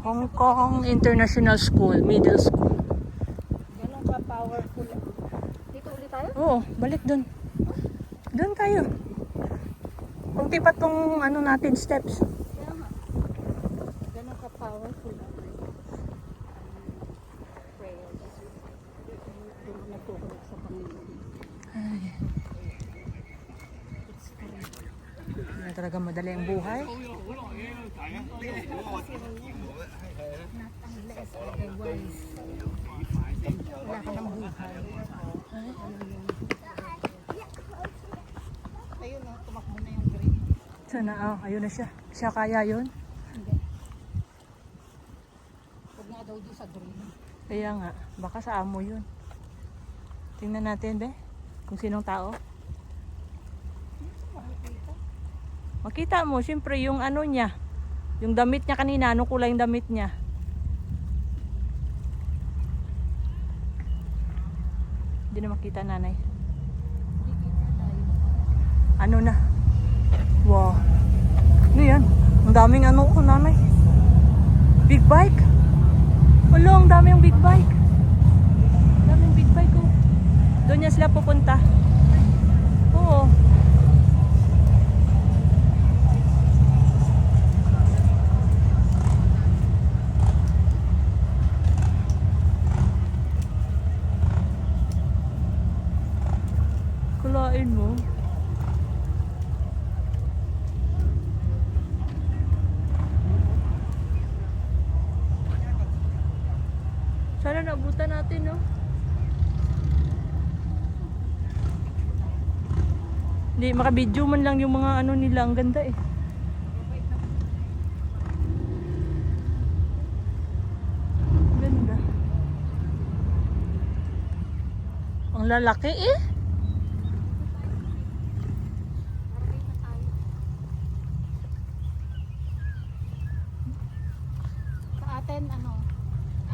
Hong Kong International School, middle school. Ganun ka powerful. Dito ulit tayo? Oo, balik dun. Dun tayo. Kunti pa tong ano natin steps. Kaya nga. Ganun ka powerful. Prayer. Doon nagkukulit sa Panginoon. Ay. Hindi talaga madali ang buhay. Unless otherwise, wala ka ng buhay. Ayun o, tumakbo na yung green. Sana, ayun na siya. Siya kaya yun? Hindi. Huwag nga daw doon sa green. Kaya nga, baka sa amo yun. Tingnan natin, be. Kung sinong tao. Makita mo, siyempre yung ano niya. Yung damit niya kanina, anong kulay yung damit niya? Hindi na makita, nanay. Ano na? Wow. Ano yan? Ang daming ano ko, nanay. Big bike? Wala, ang daming big bike. Daming big bike ko. Doon niya sila pupunta. Oo. Kulain mo. Sana naabutan natin, no? Hindi, makabidyo man lang yung mga ano nila. Ang ganda eh. Ganda. Ang lalaki eh. Sa atin, ano,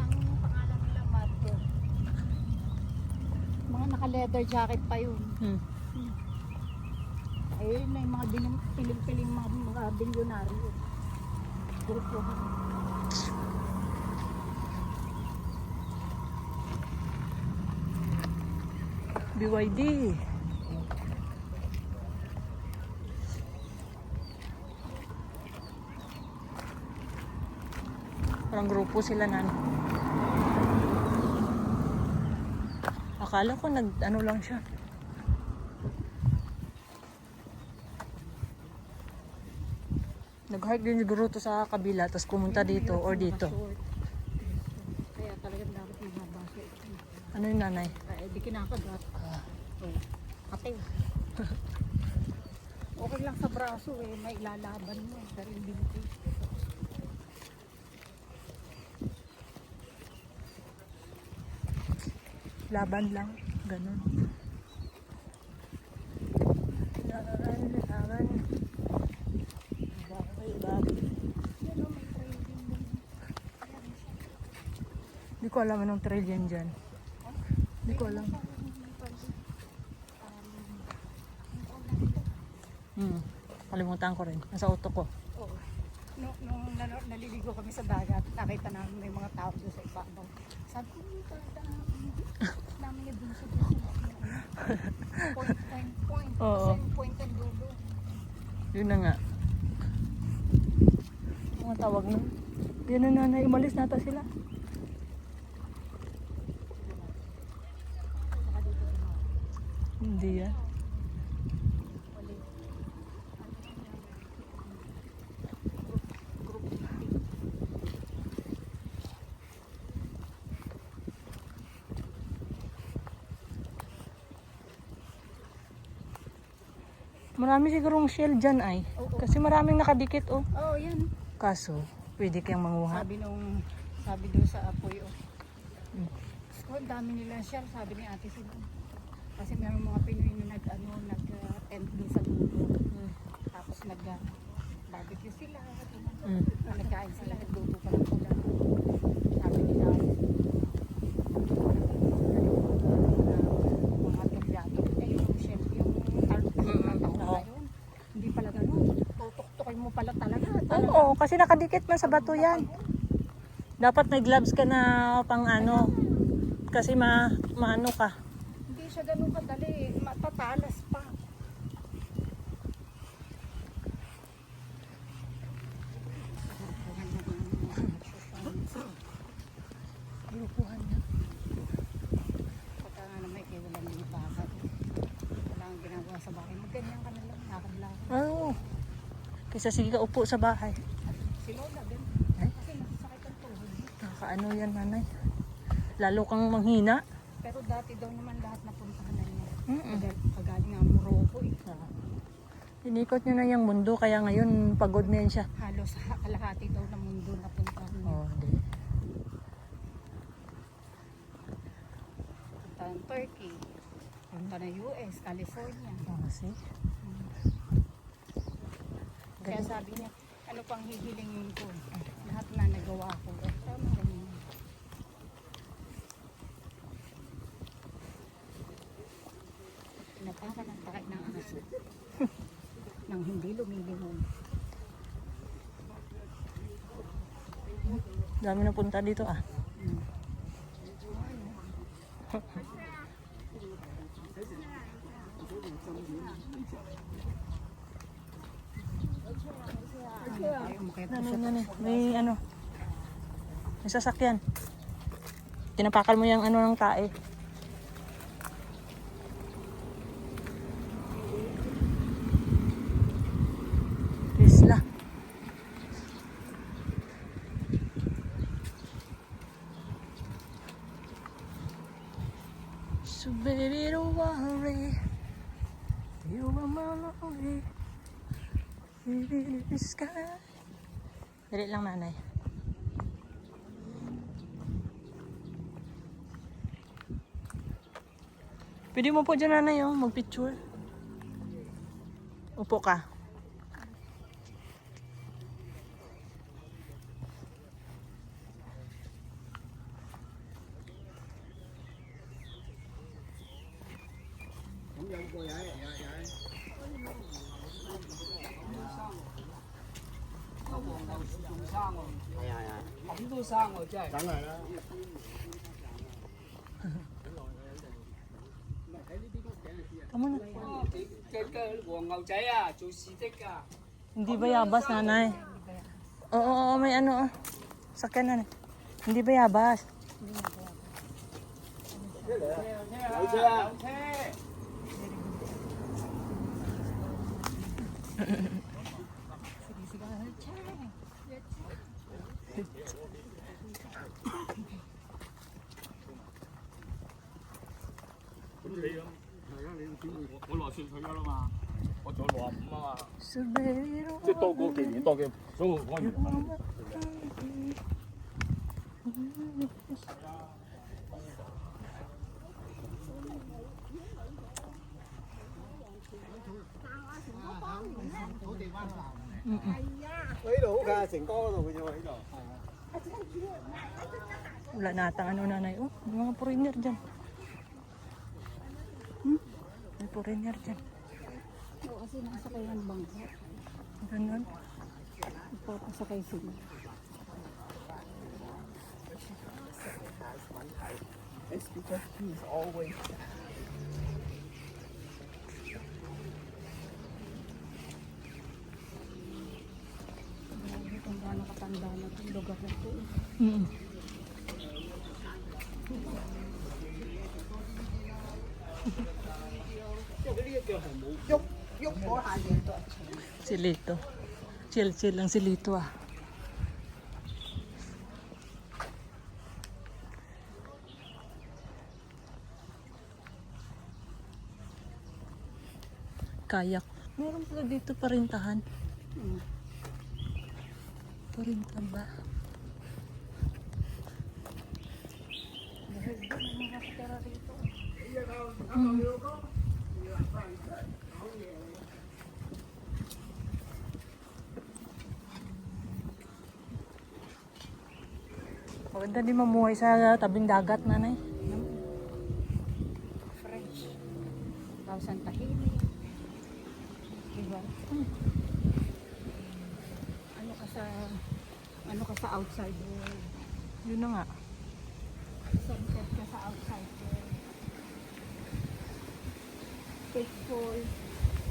ang pangalan nila Marco. Mga naka-leather jacket pa yun. Ayun na yung mga piling-piling mga bilyonaryo. Grupo. BYD. Parang grupo sila na. Akala ko ano lang siya. Nag-hike din siguro to sa kabila, tapos pumunta dito or dito. Kaya talagang dapat mabasa ito. Ano yung nanay? Ay, di kinakagat. Ate. Okay lang sa braso eh, may ilalaban mo eh, pero hindi mo. Laban lang, ganun. Laban. Hindi ko alam anong trail yan dyan. Hindi ko alam. Kalimutan ko rin. Nasa auto ko. Oo. Nung naliligo kami sa dagat, nakita namin may mga tao doon sa ibabaw. Sabi ko, namin yung doon sa point. Oo. Kasi yung point ang dulo. Yun na nga. Mga tawag na. Yan na nanay, umalis nata sila. Hindi yan. Marami sigurong shell dyan ay. Oo. Kasi maraming nakadikit oh. Oo, yan. Kaso, pwede kayang manguha. Sabi doon sa apoy, So, ang dami nila siya, sabi ni Ate Sino. Kasi may mga Pinoy na nag-tent doon sa dulo. Tapos nag-barbecue sila. Nagkain sila, nagluto pa ng ulam. Sabi nila, mga galyado. Yung chef, yung taon na yun. Hindi pala ganun. Tutok-tukin mo pala talaga. Oo, kasi nakadikit man sa bato yan. Dapat may gloves ka na pang ano. Kasi maano ka. Hindi siya ganun kadali. Matatalas pa. Lukuhan na. Pagka nga na may iwalan ng baka. Wala kang ginagawa sa bahay. Magganyan ka na lang. Lakad-lakad. Oo. Kaysa sige ka upo sa bahay. Si Lola din. Ay. Kasi masasakit ang tuhod. Nakakaano yan, nanay. Lalo kang manghina. Pero dati daw naman lahat napuntahan na niya. Mm-mm. Kagaling nga Morocco eh. Inikot niya na yung mundo, kaya ngayon pagod na yan siya. Halos kalahati daw ng mundo napuntahan niya. Oh, di. Punta ng Turkey. Punta ng US, California. Oh, see? Kaya sabi niya, ano pang hihilingin ko? Lahat na nagawa ko. Tama ganun. Pinatakan ang takay ng aso. Nang hindi lumilingon. Dami na punta dito ah. Nanay, may ano. May sasakyan. Tinapakan mo yung ano ng tae. Isla. So baby, don't worry. You are my lonely. Baby, the sky. Dali lang, nanay. Pwede mo po dyan, nanay, oh, mag-picture. Upo ka. Kamu na. Cái quần ngầu cháy à, chú xí thích à. Hindi bayabas, nanay. Oo, may ano, oh. Sakyan, nanay. Hindi bayabas. Đậu xe à? Đậu xe.我落算退休啦嘛，我做65啊嘛， So baby, don't 即係多過幾年多嘅，所以我完 呢度好近，成哥嗰度嘅啫喎，呢度。 Wala natang ano, nanay. Oh, may mga foreigner dyan. May foreigner dyan. Oo, kasi nakasakay ng bangka. Ganun. Ipapasakay sila. It's because he's always Grabe kung gaano katanda na itong lugar na ito. Mm. Si Lito. Chill lang si Lito ah. Kayak. Meron pala dito parintahan. Parintahan ba? Dahil doon ang mga katira rito. Maganda din mamuhay sa tabing dagat, nanay. Fresh. Tapos ang tahimik. Diba? Ano ka sa outside world. Yun na nga. Sunset ka sa outside there. Peaceful.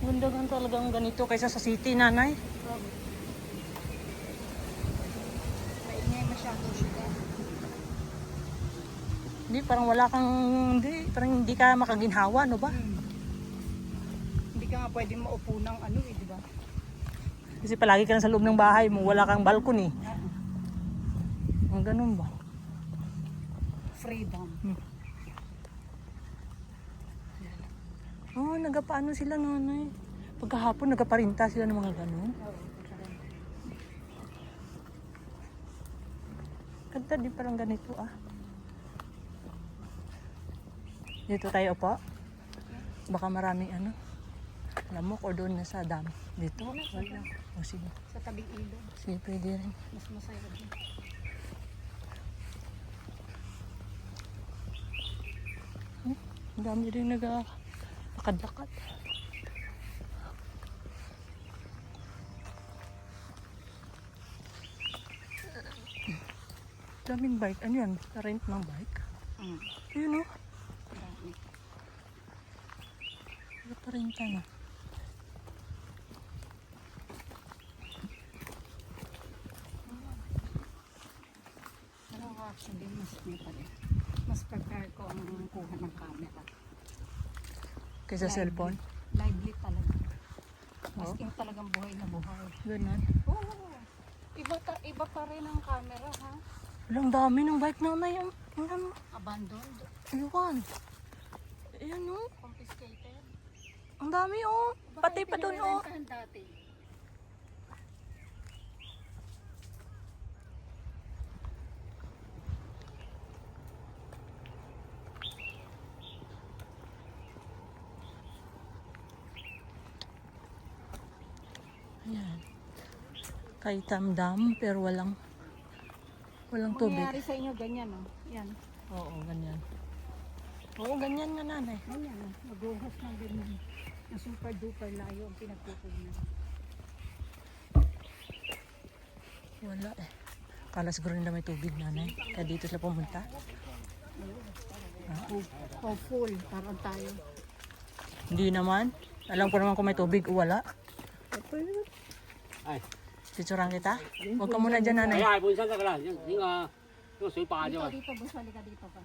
Ganda gan talagang ganito kaysa sa city, nanay. Maingay masyado siya. Hindi, parang wala kang, parang hindi ka makaginhawa, no ba? Hindi ka nga pwede maupo ng ano eh, di ba? Kasi palagi ka na sa loob ng bahay mo, wala kang balcony. Ang ganun ba? Freedom. Oh, nagapaano sila, nanay. Pagkahapon, nagaparinta sila ng mga ganun. Ganda din parang ganito, ah. Dito tayo po. Baka maraming ano. Lamok o doon na sa dam. Dito. Wala. O sige. Sa tabing ilog. Sige, pwede rin. Mas masaya din. Ang dami rin nag-lakad-lakad. Daming bike. Ano yan? Rent ng bike? Ayun o. Marami. Nagparenta na. Pero ako actually, mas prepare ko ang kuha ng camera. Kaysa cellphone. Lively talaga. Mas Oh. in talagang buhay na buhay. Ganun. Oo. Iba pa rin ang camera ha. Walang dami ng bike na may ano. Abandoned. Iwan. Ayan o. Confiscated. Ang dami o. Pati pa doon o. Pinarentahan dati. Ayan. Kaitam Dam pero walang tubig. Mangyayari sa inyo ganyan oh. Yan. Oo, ganyan. Oo, ganyan nga nanay. Ganyan oh. Maghuhos ng ganyan. Na super duper layo ang pinagpupunan. Wala eh. Kala siguro nila may tubig nanay. Kaya dito sila pumunta. Hopeful. Parang tayo. Hindi naman. Alam ko naman kung may tubig o wala. Ay. Picturean kita. Huwag ka muna dyan nanay. 係啊，本身得噶啦，應該個水霸啫 Dito, 嘛。 dito. Busali ka dito pa.